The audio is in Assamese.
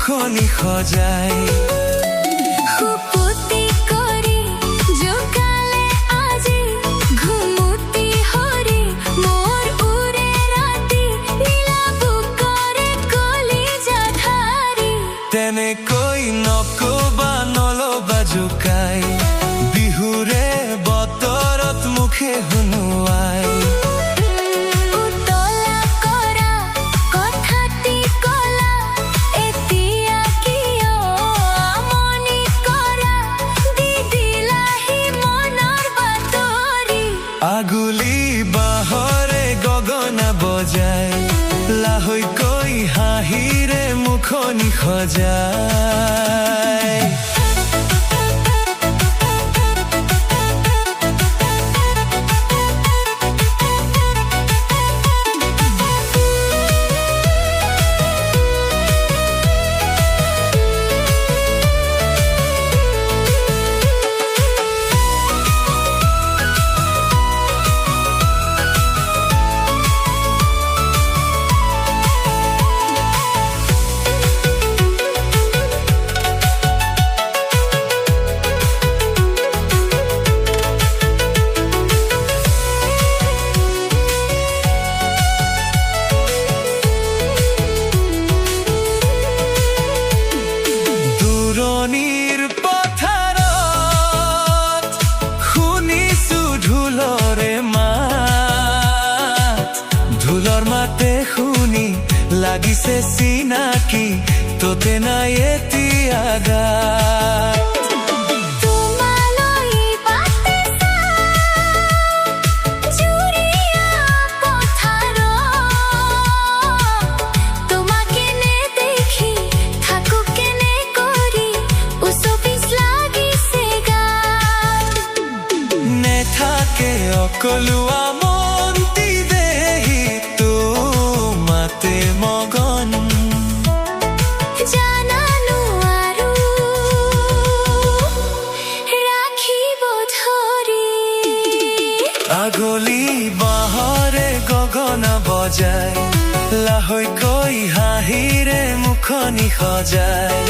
মুখনি সজাই খুপুতি কৰি জোকালে আজি ঘুমুতি হৰি মোৰ উৰে ৰাতি নীলা বুকৰে কলিজা ধাৰি তেনেকৈ নকবা নলবা জোকাই বিহুৰে বতৰত মুখে শুনোৱাই আগুলি বাহৰে গগনা বজাই লাহৈকৈ হাঁহিৰে মুখনি সজাই দূৰণিৰ পথাৰত শুনিছো ঢোলৰে মাত ঢোলৰ মাতে শুনি লাগিছে চিনাকি তোতে নাই এতিয়া গাত কলুৱা মন্তি দেহি তোমাতে মগন জানানো আৰু ৰাখিব ধৰি আগলি বাহৰে গগনা বজাই লাহৈকৈ হাঁহিৰে মুখনি সজাই